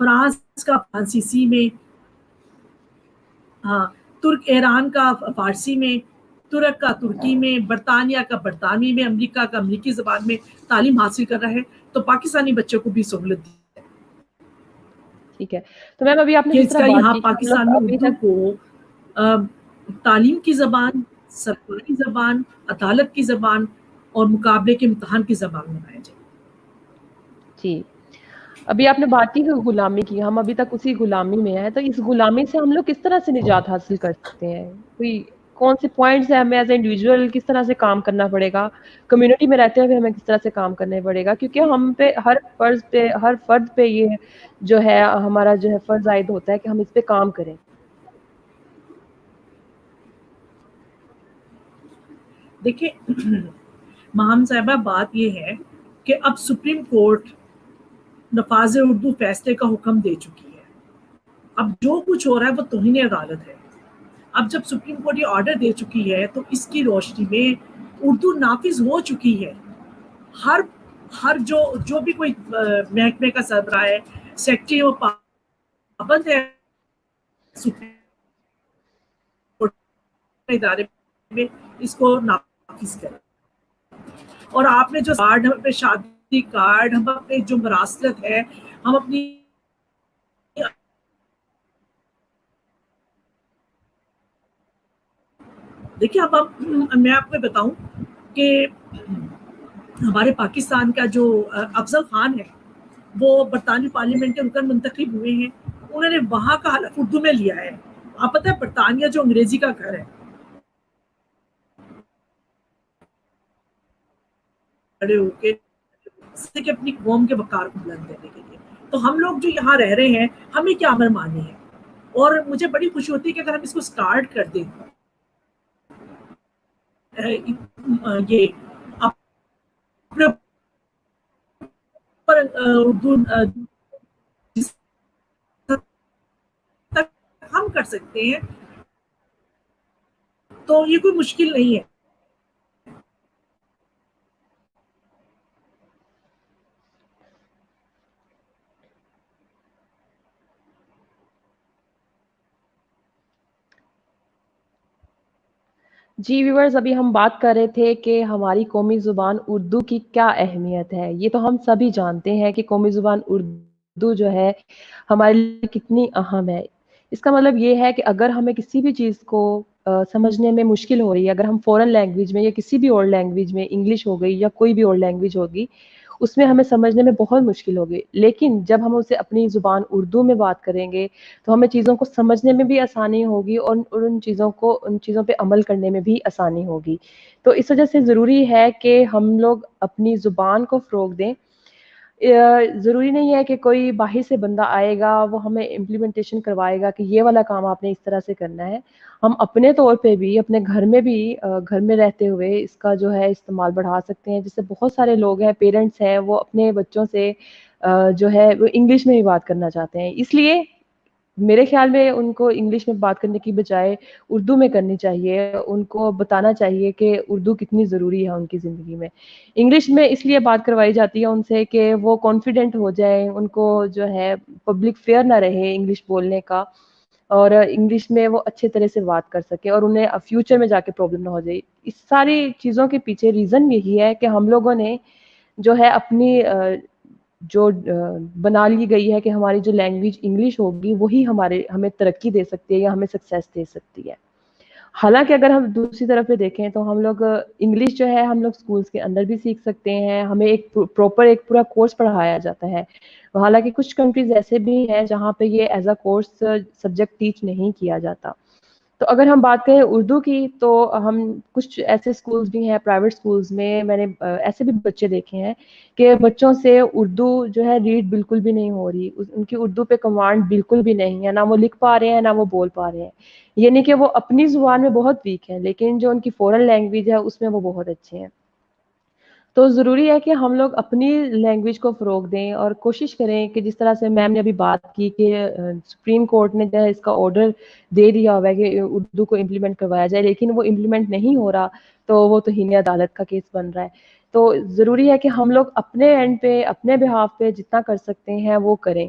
France کا فرانسیسی میں، ہاں ترک ایران کا فارسی میں، ترک کا ترکی میں، برطانیہ کا برطانوی میں، امریکہ کا امریکی زبان میں تعلیم حاصل کر رہا ہے، تو پاکستانی بچوں کو بھی سہولت دی ٹھیک ہے. تو میم ابھی آپ نے کہ جس اس طرح کا بات یہاں کی کہ ہم پاکستان لوگ میں ابھی اردو تک کو تعلیم کی زبان، سرکاری زبان، عدالت کی زبان اور مقابلے کے امتحان کی زبان بنایا جائے. جی ابھی آپ نے بات کی غلامی کی، ہم ابھی تک اسی غلامی میں ہیں، تو اس غلامی سے ہم لوگ کس طرح سے نجات حاصل کر سکتے ہیں؟ کوئی کون سے پوائنٹس ہیں ہمیں ایز اے انڈیویجول کس طرح سے کام کرنا پڑے گا، کمیونٹی میں رہتے ہوئے ہمیں کس طرح سے کام کرنا پڑے گا؟ کیونکہ ہم پہ ہر فرد پہ یہ جو ہے ہمارا جو ہے فرض عائد ہوتا ہے کہ ہم اس پہ کام کریں. دیکھیں مہم صاحبہ، بات یہ ہے کہ اب سپریم کورٹ نفاذ اردو فیصلے کا حکم دے چکی ہے. اب جو کچھ ہو رہا ہے وہ توہین عدالت ہے. اب جب سپریم کورٹ یہ آرڈر دے چکی ہے تو اس کی روشنی میں اردو نافذ ہو چکی ہے. ہر جو بھی کوئی محکمے کا سربراہ ہے، سیکٹری، وہ پابند ہے سپریم کورٹ ادارے میں اس کو نافذ کرے. اور آپ نے جو کارڈ، ہم اپنے شادی کارڈ، ہم اپنے جو مراسلت ہے، ہم اپنی دیکھیں اب میں آپ کو بتاؤں کہ ہمارے پاکستان کا جو افضل خان ہے وہ برطانوی پارلیمنٹ کے رکن منتخب ہوئے ہیں. انہوں نے وہاں کا حلف اردو میں لیا ہے. آپ پتہ ہے برطانیہ جو انگریزی کا گھر ہے، کھڑے ہو کے اپنی قوم کے وقار کو بلند کرنے کے لیے، تو ہم لوگ جو یہاں رہ رہے ہیں ہمیں کیا امر ماننی ہے. اور مجھے بڑی خوشی ہوتی ہے کہ اگر ہم اس کو سٹارٹ کر دیں، یہ اپنے اوپر اردو جس تک ہم کر سکتے ہیں تو یہ کوئی مشکل نہیں ہے. جی ویورز، ابھی ہم بات کر رہے تھے کہ ہماری قومی زبان اردو کی کیا اہمیت ہے. یہ تو ہم سبھی جانتے ہیں کہ قومی زبان اردو جو ہے ہمارے لیے کتنی اہم ہے. اس کا مطلب یہ ہے کہ اگر ہمیں کسی بھی چیز کو سمجھنے میں مشکل ہو رہی ہے، اگر ہم فورن لینگویج میں یا کسی بھی اور لینگویج میں، انگلش ہو گئی یا کوئی بھی اور لینگویج ہوگی، اس میں ہمیں سمجھنے میں بہت مشکل ہوگی، لیکن جب ہم اسے اپنی زبان اردو میں بات کریں گے تو ہمیں چیزوں کو سمجھنے میں بھی آسانی ہوگی اور ان چیزوں پہ عمل کرنے میں بھی آسانی ہوگی. تو اس وجہ سے ضروری ہے کہ ہم لوگ اپنی زبان کو فروغ دیں. ضروری نہیں ہے کہ کوئی باہر سے بندہ آئے گا وہ ہمیں امپلیمنٹیشن کروائے گا کہ یہ والا کام آپ نے اس طرح سے کرنا ہے. ہم اپنے طور پہ بھی اپنے گھر میں بھی گھر میں رہتے ہوئے اس کا جو ہے استعمال بڑھا سکتے ہیں. جس سے بہت سارے لوگ ہیں، پیرنٹس ہیں، وہ اپنے بچوں سے جو ہے وہ انگلش میں ہی بات کرنا چاہتے ہیں. اس لیے میرے خیال میں ان کو انگلش میں بات کرنے کی بجائے اردو میں کرنی چاہیے. ان کو بتانا چاہیے کہ اردو کتنی ضروری ہے ان کی زندگی میں. انگلش میں اس لیے بات کروائی جاتی ہے ان سے کہ وہ کانفیڈنٹ ہو جائیں، ان کو جو ہے پبلک فیئر نہ رہے انگلش بولنے کا، اور انگلش میں وہ اچھے طرح سے بات کر سکے اور انہیں فیوچر میں جا کے پرابلم نہ ہو جائے. اس ساری چیزوں کے پیچھے ریزن یہی ہے کہ ہم لوگوں نے جو ہے اپنی جو بنا لی گئی ہے کہ ہماری جو لینگویج انگلش ہوگی وہی ہمیں ترقی دے سکتی ہے یا ہمیں سکسیس دے سکتی ہے. حالانکہ اگر ہم دوسری طرف پہ دیکھیں تو ہم لوگ انگلش جو ہے ہم لوگ سکولز کے اندر بھی سیکھ سکتے ہیں. ہمیں ایک پورا کورس پڑھایا جاتا ہے. حالانکہ کچھ کنٹریز ایسے بھی ہیں جہاں پہ یہ as a course subject teach نہیں کیا جاتا. تو اگر ہم بات کریں اردو کی تو ہم کچھ ایسے سکولز بھی ہیں، پرائیویٹ سکولز میں میں نے ایسے بھی بچے دیکھے ہیں کہ بچوں سے اردو جو ہے ریڈ بالکل بھی نہیں ہو رہی، ان کی اردو پہ کمانڈ بالکل بھی نہیں ہے، نہ وہ لکھ پا رہے ہیں نہ وہ بول پا رہے ہیں. یعنی کہ وہ اپنی زبان میں بہت ویک ہیں لیکن جو ان کی فورن لینگویج ہے اس میں وہ بہت اچھے ہیں. تو ضروری ہے کہ ہم لوگ اپنی لینگویج کو فروغ دیں اور کوشش کریں کہ جس طرح سے میم نے ابھی بات کی کہ سپریم کورٹ نے جو ہے اس کا آرڈر دے دیا ہوا ہے کہ اردو کو امپلیمنٹ کروایا جائے، لیکن وہ امپلیمنٹ نہیں ہو رہا تو وہ توہین عدالت کا کیس بن رہا ہے. تو ضروری ہے کہ ہم لوگ اپنے اینڈ پہ، اپنے بہاف پہ جتنا کر سکتے ہیں وہ کریں.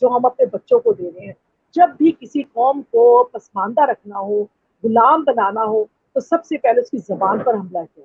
جو ہم اپنے بچوں کو دے رہے ہیں؟ جب بھی کسی قوم کو پسماندہ رکھنا ہو، غلام بنانا ہو، تو سب سے پہلے اس کی زبان پر حملہ کیا۔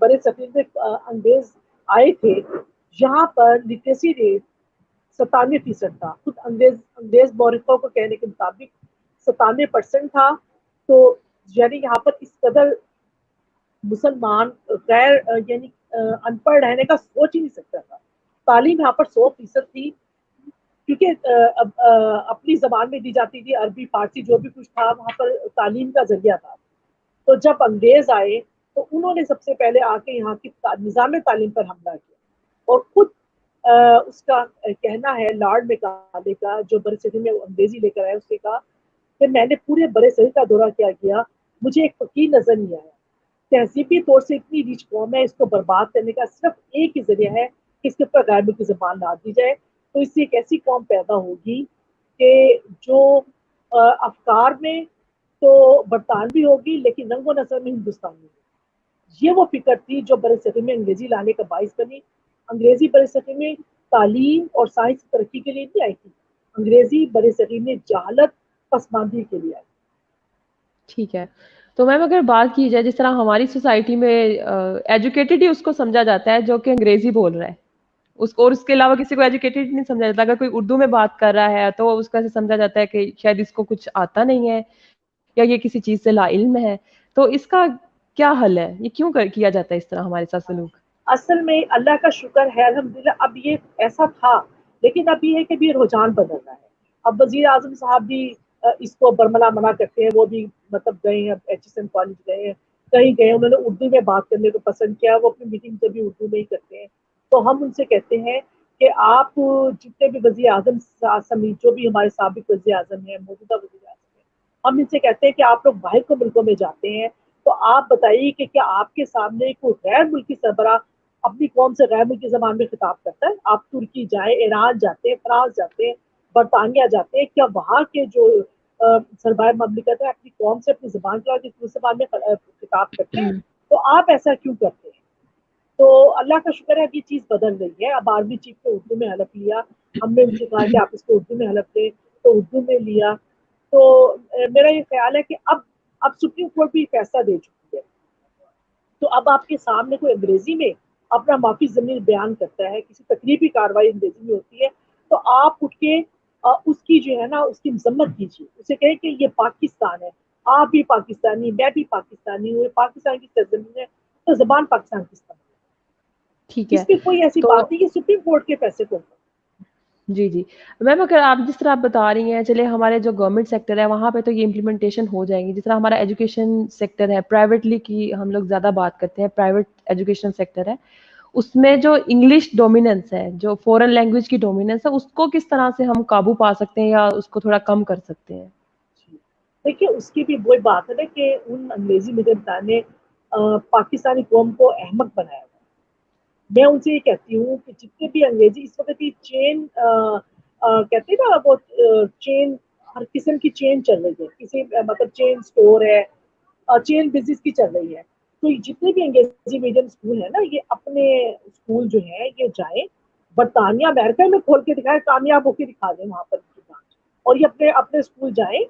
برے صغیر میں انگریز آئے تھے، یہاں پر لٹریسی ریٹ 97% تھا، خود انگریز مورخوں کو کہنے کے مطابق 97% تھا۔ تو یعنی یہاں پر اس قدر مسلمان غیر یعنی ان پڑھ رہنے کا سوچ ہی نہیں سکتا تھا۔ تعلیم یہاں پر 100% تھی، کیونکہ اپنی زبان میں دی جاتی تھی، عربی فارسی جو بھی کچھ تھا وہاں پر تعلیم کا ذریعہ تھا۔ تو جب انگریز آئے تو انہوں نے سب سے پہلے آ کے یہاں کی نظام تعلیم پر حملہ کیا، اور خود اس کا کہنا ہے لارڈ میکالے کا، جو برے صغیر میں انگریزی لے کر آیا، اس نے کہا کہ میں نے پورے برے صغیر کا دورہ کیا، مجھے ایک فقیر نظر نہیں آیا۔ تہذیبی طور سے اتنی ریچ قوم ہے، اس کو برباد کرنے کا صرف ایک ہی ذریعہ ہے کہ اس کے اوپر غیر ملکی زبان لا دی جائے۔ تو اس سے ایک ایسی قوم پیدا ہوگی کہ جو افکار میں تو برطانوی ہوگی لیکن رنگ و نسل میں ہندوستانی ہوگی۔ یہ وہ فکر تھی جو برے صغیر میں انگریزی لانے کا باعث بنی۔ انگریزی برے صغیر میں تعلیم اور سائنس کی ترقی کے لیے نہیں آئی تھی، انگریزی برے صغیر میں جہالت پسماندگی کے لیے آئی۔ ٹھیک ہے۔ تو میم اگر بات کی جائے جس طرح ہماری سوسائٹی میں ایجوکیٹڈ ہی اس کو سمجھا جاتا ہے جو کہ انگریزی بول رہا ہے، اس کو، اور اس کے علاوہ کسی کو ایجوکیٹڈ نہیں سمجھا جاتا۔ اگر کوئی اردو میں بات کر رہا ہے تو اس کو ایسے سمجھا جاتا ہے کہ شاید اس کو کچھ آتا نہیں ہے یا یہ کسی چیز سے لا علم ہے۔ تو اس کا کیا حل ہے؟ یہ کیوں کیا جاتا ہے اس طرح ہمارے ساتھ سلوک؟ اصل میں اللہ کا شکر ہے الحمدللہ، اب یہ ایسا تھا، لیکن اب یہ ہے کہ بھی رجحان بدل رہا ہے۔ اب وزیر اعظم صاحب بھی اس کو برملا منع کرتے ہیں، وہ بھی مطلب گئے ہیں، ایچ ایس ایم کالج گئے ہیں، کہیں گئے، انہوں نے اردو میں بات کرنے کو پسند کیا، وہ اپنی میٹنگ سے بھی اردو میں ہی کرتے ہیں۔ تو ہم ان سے کہتے ہیں کہ آپ جتنے بھی وزیر اعظم سمیت جو بھی ہمارے سابق وزیر اعظم ہیں، موجودہ وزیر اعظم ہیں، ہم ان سے کہتے ہیں کہ آپ لوگ باہر کے ملکوں میں جاتے ہیں، تو آپ بتائیے کہ کیا آپ کے سامنے کوئی غیر ملکی سربراہ اپنی قوم سے غیر ملکی زبان میں خطاب کرتا ہے؟ آپ ترکی جائیں، ایران جاتے ہیں، فرانس جاتے ہیں، برطانیہ جاتے ہیں، کیا وہاں کے جو سربراہ مملکت ہے اپنی قوم سے اپنی زبان کے علاوہ کسی زبان میں خطاب کرتے ہیں؟ تو آپ ایسا کیوں کرتے ہیں؟ تو اللہ کا شکر ہے اب یہ چیز بدل رہی ہے۔ اب آرمی چیف نے اردو میں حلف لیا، ہم نے ان سے کہا کہ آپ اس کو اردو میں حلف دیں، تو اردو میں لیا۔ تو میرا یہ خیال ہے کہ اب سپریم کورٹ بھی فیصلہ دے چکی ہے، تو اب آپ کے سامنے کوئی انگریزی میں اپنا معافی ضمیر بیان کرتا ہے، کسی تقریبی کارروائی انگریزی میں ہوتی ہے، تو آپ اٹھ کے اس کی جو ہے نا اس کی مذمت کیجیے، اسے کہیں کہ یہ پاکستان ہے، آپ بھی پاکستانی، میں بھی پاکستانی ہوں، یہ پاکستان کی سرزمین ہے، تو زبان پاکستان کی استعمال۔ ٹھیک ہے۔ اس میں کوئی ایسی تو بات نہیں، یہ سپریم کورٹ کے فیصلے کو۔ جی جی میم، اگر آپ جس طرح آپ بتا رہی ہیں، چلے ہمارے جو گورنمنٹ سیکٹر ہے وہاں پہ تو یہ امپلیمنٹیشن ہو جائیں گی، جس طرح ہمارا ایجوکیشن سیکٹر ہے، پرائیویٹلی کی ہم لوگ زیادہ بات کرتے ہیں، پرائیویٹ ایجوکیشن سیکٹر ہے، اس میں جو انگلش ڈومیننس ہے، جو فورن لینگویج کی ڈومیننس ہے، اس کو کس طرح سے ہم قابو پا سکتے ہیں یا اس کو تھوڑا کم کر سکتے ہیں؟ دیکھیے اس کی بھی وہی بات ہے نا کہ ان انگریزی میڈیم نے پاکستانی قوم کو احمق بنایا ہوا ہے۔ میں ان سے یہ کہتی ہوں کہ جتنے بھی انگریزی اس وقت یہ چین کہتے ہیں نا، وہ چین، ہر قسم کی چین چل رہی ہے، کسی مطلب چین سٹور ہے، چین بزنس کی چل رہی ہے۔ تو جتنے بھی انگریزی میڈیم اسکول ہیں نا، یہ اپنے اسکول جو ہیں یہ جائیں برطانیہ امریکہ میں کھول کے دکھائیں، کامیاب ہو کے دکھا دیں وہاں پر برانچ، اور یہ اپنے اپنے اسکول جائیں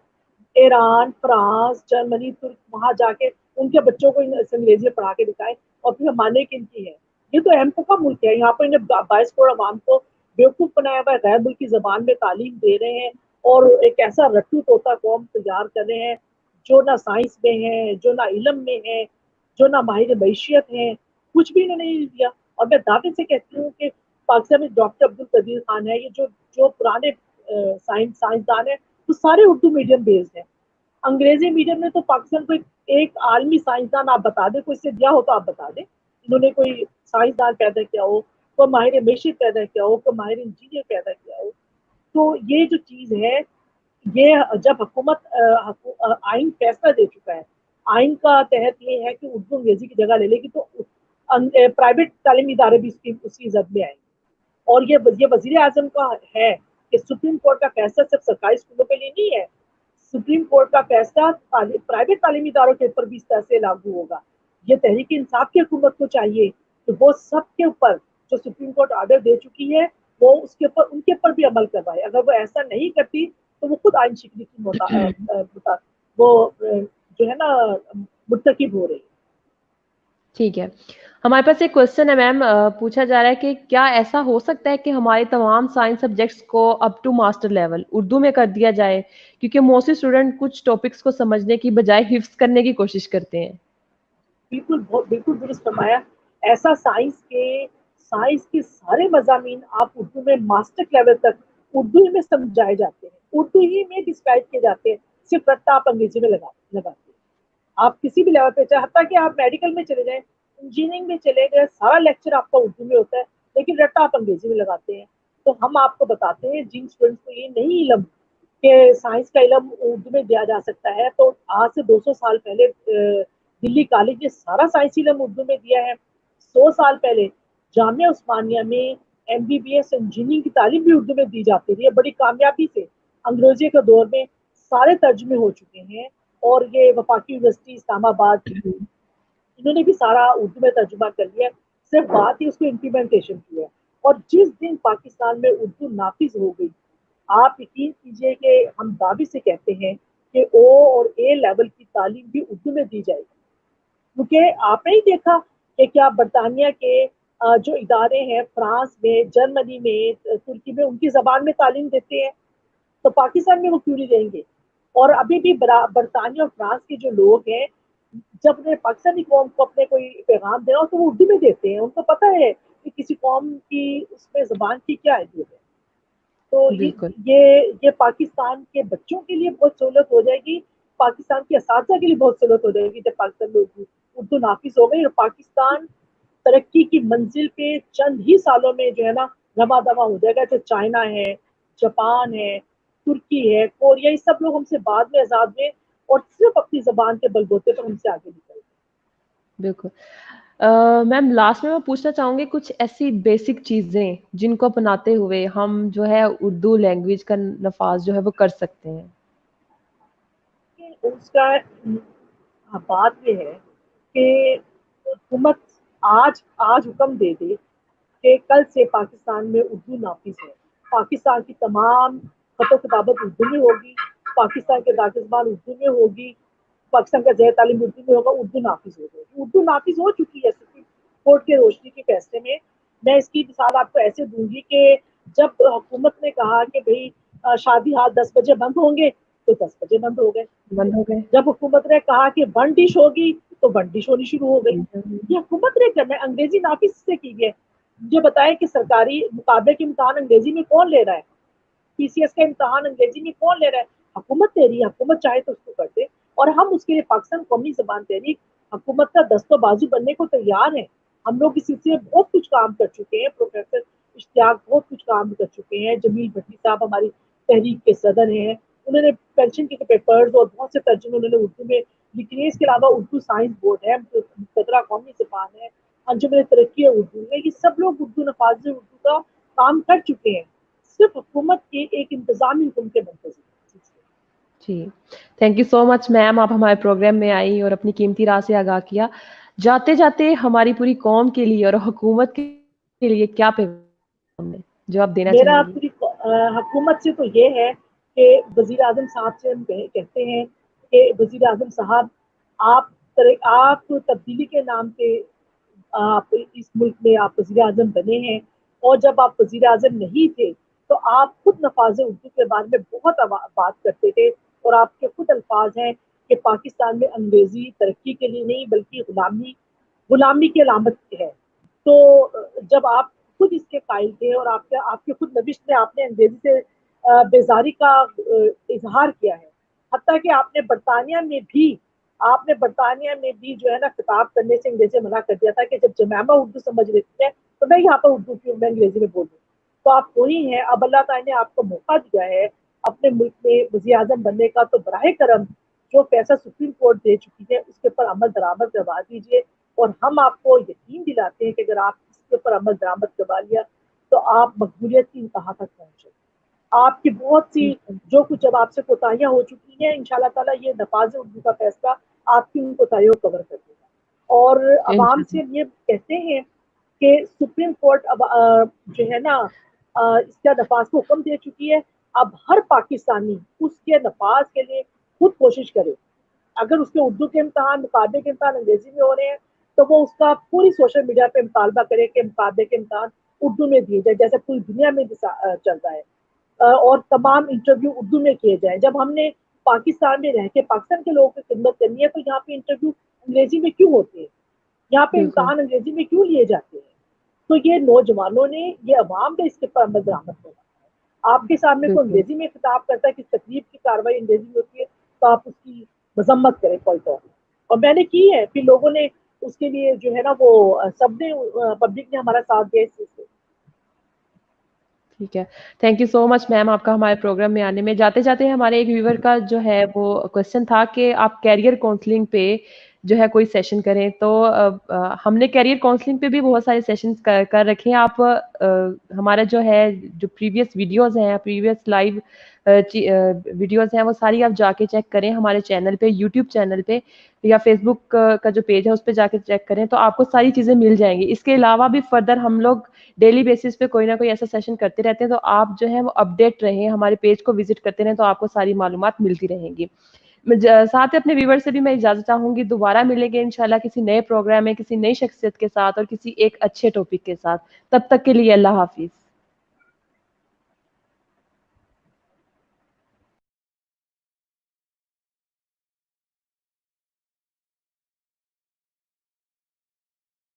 ایران، فرانس، جرمنی، ترک، وہاں جا کے ان کے بچوں کو انگریزی پڑھا کے دکھائیں، اور پھر ماننے کی ان کی ہے۔ یہ تو اہم کا ملک ہے، یہاں پر انہیں 22 کروڑ عوام کو بیوقوف بنایا ہوا ہے، غیر ملکی زبان میں تعلیم دے رہے ہیں، اور ایک ایسا رٹو طوطا قوم تیار کر رہے ہیں جو نہ سائنس میں ہے، جو نہ علم میں ہے، جو نہ ماہر معیشت ہے، کچھ بھی انہوں نے نہیں دیا۔ اور میں دعوے سے کہتی ہوں کہ پاکستان میں ڈاکٹر عبد القدیر خان ہے، یہ جو پرانے سائنسدان ہیں وہ سارے اردو میڈیم بیسڈ ہیں۔ انگریزی میڈیم میں تو پاکستان کو ایک عالمی سائنسدان آپ بتا دیں، کوئی سے دیا ہو تو آپ بتا دیں، انہوں نے کوئی سائنسدان پیدا کیا ہو، کوئی ماہر معیشت پیدا کیا ہو، کوئی ماہر انجینئر پیدا کیا ہو۔ تو یہ جو چیز ہے، یہ جب حکومت آئین فیصلہ دے چکا ہے، آئین کا تحت یہ ہے کہ اردو انگریزی کی جگہ لے لے گی، تو پرائیویٹ تعلیمی ادارے بھی اس کی زد میں آئیں گے۔ اور یہ وزیر اعظم کا ہے کہ سپریم کورٹ کا فیصلہ صرف سرکاری اسکولوں کے لیے نہیں ہے، سپریم کورٹ کا فیصلہ پرائیویٹ تعلیمی اداروں کے اوپر بھی اس طرح سے لاگو ہوگا۔ یہ تحریک انصاف کی حکومت کو چاہیے تو وہ سب کے اوپر جو سپریم کورٹ آرڈر دے چکی ہے وہ اس کے اوپر ان کے اوپر بھی عمل کروائے. اگر وہ ایسا نہیں کرتی تو وہ خود آئین شکنی کی وہ جو ہے نا مرتکب ہو رہی ہے. ٹھیک ہے, ہمارے پاس ایک کوشچن ہے میم, پوچھا جا رہا ہے کہ کیا ایسا ہو سکتا ہے کہ ہمارے تمام سائنس سبجیکٹس کو up to master level Urdu میں کر دیا جائے, کیونکہ موسٹلی اسٹوڈنٹ کچھ ٹاپکس کو سمجھنے کی بجائے حفظ کرنے کی کوشش کرتے ہیں. بالکل درست فرمایا. ایسا سائنس کے سارے مضامین آپ اردو میں ماسٹر لیول تک اردو ہی میں سمجھائے جاتے ہیں, اردو ہی میں ڈسکرائب کیے جاتے ہیں, صرف رٹا آپ انگریزی میں لگاتے ہیں. آپ کسی بھی لیول پہ چاہے, حتیٰ کہ آپ میڈیکل میں چلے جائیں, انجینئرنگ میں چلے گئے, سارا لیکچر آپ کا اردو میں ہوتا ہے, لیکن رٹا آپ انگریزی میں لگاتے ہیں. تو ہم آپ کو بتاتے ہیں جن اسٹوڈنٹس کو یہ نہیں علم کہ سائنس کا علم اردو میں دیا جا سکتا ہے, تو آج سے 200 سال پہلے دلی کالج نے سارا سائنسی علم اردو میں دیا ہے. 100 سال پہلے جامعہ عثمانیہ میں MBBS انجینئرنگ کی تعلیم بھی اردو میں دی جاتی رہی ہے بڑی کامیابی سے. انگریزی کے دور میں سارے ترجمے ہو چکے ہیں, اور یہ وفاقی یونیورسٹی اسلام آباد انہوں نے بھی سارا اردو میں ترجمہ کر لیا, صرف بات ہی اس کو امپلیمنٹیشن کی ہے. اور جس دن پاکستان میں اردو نافذ ہو گئی, آپ یقین کیجئے کہ ہم دعوے سے کہتے ہیں کہ او اور اے لیول کی تعلیم بھی اردو میں دی جائے گی. کیونکہ آپ نے ہی دیکھا کہ کیا برطانیہ کے جو ادارے ہیں فرانس میں, جرمنی میں, ترکی میں, ان کی زبان میں تعلیم دیتے ہیں, تو پاکستان میں وہ کیوں نہیں دیں گے؟ اور ابھی بھی برطانیہ اور فرانس کے جو لوگ ہیں, جب انہیں پاکستانی قوم کو اپنے کوئی پیغام دینا ہو تو وہ اردو میں دیتے ہیں. ان کو پتہ ہے کہ کسی قوم کی اس میں زبان کی کیا اہمیت ہے. تو بالکل یہ پاکستان کے بچوں کے لیے بہت سہولت ہو جائے گی, پاکستان کے اساتذہ کے لیے بہت سہولت ہو جائے گی جب پاکستان میں اردو نافذ ہو گئی, اور پاکستان ترقی کی منزل پہ چند ہی سالوں میں جو ہے نا رواں دواں ہو جائے گا. جو چائنا ہے, جاپان ہے, ترکی ہے, کوریا, یہ سب لوگ ہم سے بعد میں آزاد ہوئے اور صرف اپنی زبان کے بلبوتے پر ہم سے آگے نکل. بالکل. میم لاسٹ میں پوچھنا چاہوں گی کچھ ایسی بیسک چیزیں جن کو اپناتے ہوئے ہم جو ہے اردو لینگویج کا نفاذ جو ہے وہ کر سکتے ہیں. اس کا بات یہ ہے کہ حکومت آج حکم دے دے کہ کل سے پاکستان میں اردو نافذ ہے, پاکستان کی تمام خط و کتابت اردو میں ہوگی, پاکستان کے داخل زبان اردو میں ہوگی, پاکستان کا زیر تعلیم اردو میں ہوگا, اردو نافذ ہو گئی. اردو نافذ ہو چکی ہے سپریم کورٹ کے روشنی کے فیصلے میں. میں اس کی مثال آپ کو ایسے دوں گی کہ جب حکومت نے کہا کہ بھئی شادی ہال 10 بجے بند ہوں گے تو 10 بجے بند ہو گئے. بند ہو گئے. جب حکومت نے کہا کہ ون ڈش ہوگی تو ون ڈش ہونی شروع ہو گئی. یہ حکومت نے کرنا ہے, انگریزی نافذ سے کی ہے. مجھے بتائیں کہ سرکاری مقابلے کے امتحان انگریزی میں کون لے رہا ہے؟ PCS کا امتحان انگریزی میں کون لے رہا ہے؟ حکومت دے رہی ہے. حکومت چاہے تو اس کو کر دے, اور ہم اس کے لیے پاکستان قومی زبان تحریک حکومت کا دست و بازو بننے کو تیار ہیں. ہم لوگ اس سلسلے میں بہت کچھ کام کر چکے ہیں. پروفیسر اشتیاق بہت کچھ کام کر چکے ہیں. جمیل بھٹی صاحب ہماری تحریک کے صدر ہیں, انہوں نے پینشن کے پیپرز اور بہت سے ترجمے انہوں نے اردو میں لکھے ہیں. اس کے علاوہ اردو سائنس بورڈ ہے, مقتدرہ قومی زبان ہے, انجمن ترقی اردو ہے, یہ سب لوگ اردو نفاذ اردو کا کام کر چکے ہیں. صرف حکومت کے ایک انتظامی حکم کے منتظر. جی, تھینک یو سو مچ میم, آپ ہمارے پروگرام میں آئی اور اپنی قیمتی رائے سے آگاہ کیا. جاتے جاتے ہماری پوری قوم کے لیے اور حکومت کے لیے کیا پیغام ہے جو آپ دینا میرا چاہیں گی؟ پوری حکومت سے تو یہ ہے کہ وزیر اعظم صاحب سے ہم کہتے ہیں کہ وزیر اعظم صاحب آپ تبدیلی کے نام پہ آپ اس ملک میں آپ وزیر اعظم بنے ہیں, اور جب آپ وزیر اعظم نہیں تھے تو آپ خود نفاذ اردو کے بارے میں بہت بات کرتے تھے, اور آپ کے خود الفاظ ہیں کہ پاکستان میں انگریزی ترقی کے لیے نہیں بلکہ غلامی کی علامت ہے. تو جب آپ خود اس کے قائل تھے, اور آپ کے خود نوشت میں آپ نے انگریزی سے بیزاری کا اظہار کیا ہے, حتیٰ کہ آپ نے برطانیہ میں بھی جو ہے نا خطاب کرنے سے انگریزی منع کر دیا تھا کہ جب جمائمہ اردو سمجھ لیتی ہے تو میں یہاں پر اردو کیوں, میں انگریزی میں بولوں. تو آپ وہی ہیں. اب اللہ تعالیٰ نے آپ کو موقع دیا ہے اپنے ملک میں وزیر اعظم بننے کا, تو براہ کرم جو فیصلہ سپریم کورٹ دے چکی ہے اس کے اوپر عمل درآمد کروا دیجیے. اور ہم آپ کو یقین دلاتے ہیں کہ اگر آپ اس کے اوپر عمل درآمد کروا لیا تو آپ مقبولیت کی انتہا تک پہنچے. آپ کی بہت سی جو کچھ اب آپ سے کوتاہیاں ہو چکی ہیں, انشاءاللہ تعالیٰ یہ نفاذ اردو کا فیصلہ آپ کی ان کوتاہیوں کو کور کر دے گا. اور عوام سے یہ کہتے ہیں کہ سپریم کورٹ اب جو ہے نا اس کا نفاذ کو حکم دے چکی ہے. اب ہر پاکستانی اس کے نفاذ کے لیے خود کوشش کرے. اگر اس کے اردو کے امتحان، مقابلے کے امتحان انگریزی میں ہو رہے ہیں تو وہ اس کا پوری سوشل میڈیا پہ مطالبہ کرے کہ مقابلے کے امتحان اردو میں دیے جائے، جیسے پوری دنیا میں چل رہا ہے. اور تمام انٹرویو اردو میں کیے جائیں. جب ہم نے پاکستان میں رہ کے پاکستان کے لوگوں کی خدمت کرنی ہے تو یہاں پہ انٹرویو انگریزی میں کیوں ہوتے ہیں؟ یہاں پہ بالکل امتحان انگریزی میں کیوں لیے جاتے ہیں؟ تو یہ نوجوانوں نے، یہ عوام نے اس کے پر عمل درآمد ہونا ہے. آپ کے سامنے کوئی بالکل انگریزی میں خطاب کرتا ہے کہ تقریب کی کاروائی انگریزی میں ہوتی ہے تو آپ اس کی مذمت کریں فوری طور پر. اور میں نے کی ہے، پھر لوگوں نے اس کے لیے جو ہے نا وہ سب نے پبلک نے ہمارا ساتھ دیا اس چیز سے. ٹھیک ہے. تھینک یو سو مچ میم آپ کا ہمارے پروگرام میں آنے میں. جاتے جاتے ہمارے ایک ویور کا جو ہے وہ کوشچن تھا کہ آپ کیریئر کاؤنسلنگ پہ جو ہے کوئی سیشن کریں. تو ہم نے کیریئر کاؤنسلنگ پہ بھی بہت سارے سیشنز کر رکھے ہیں. آپ ہمارا جو ہے جو پریویس ویڈیوز ہیں، پریویس لائیو ویڈیوز ہیں، وہ ساری آپ جا کے چیک کریں ہمارے چینل پہ، یوٹیوب چینل پہ یا فیس بک کا جو پیج ہے اس پہ جا کے چیک کریں تو آپ کو ساری چیزیں مل جائیں گی. اس کے علاوہ بھی فردر ہم لوگ ڈیلی بیسس پہ کوئی نہ کوئی ایسا سیشن کرتے رہتے ہیں. تو آپ جو ہے وہ اپڈیٹ رہیں، ہمارے پیج کو وزٹ کرتے رہیں تو آپ کو ساری معلومات ملتی رہیں گی. ساتھ ہی اپنے ویور سے بھی میں اجازت چاہوں گی. دوبارہ ملیں گے انشاءاللہ کسی نئے پروگرام میں، کسی نئی شخصیت کے ساتھ اور کسی ایک اچھے ٹاپک کے ساتھ. تب تک کے لیے اللہ حافظ.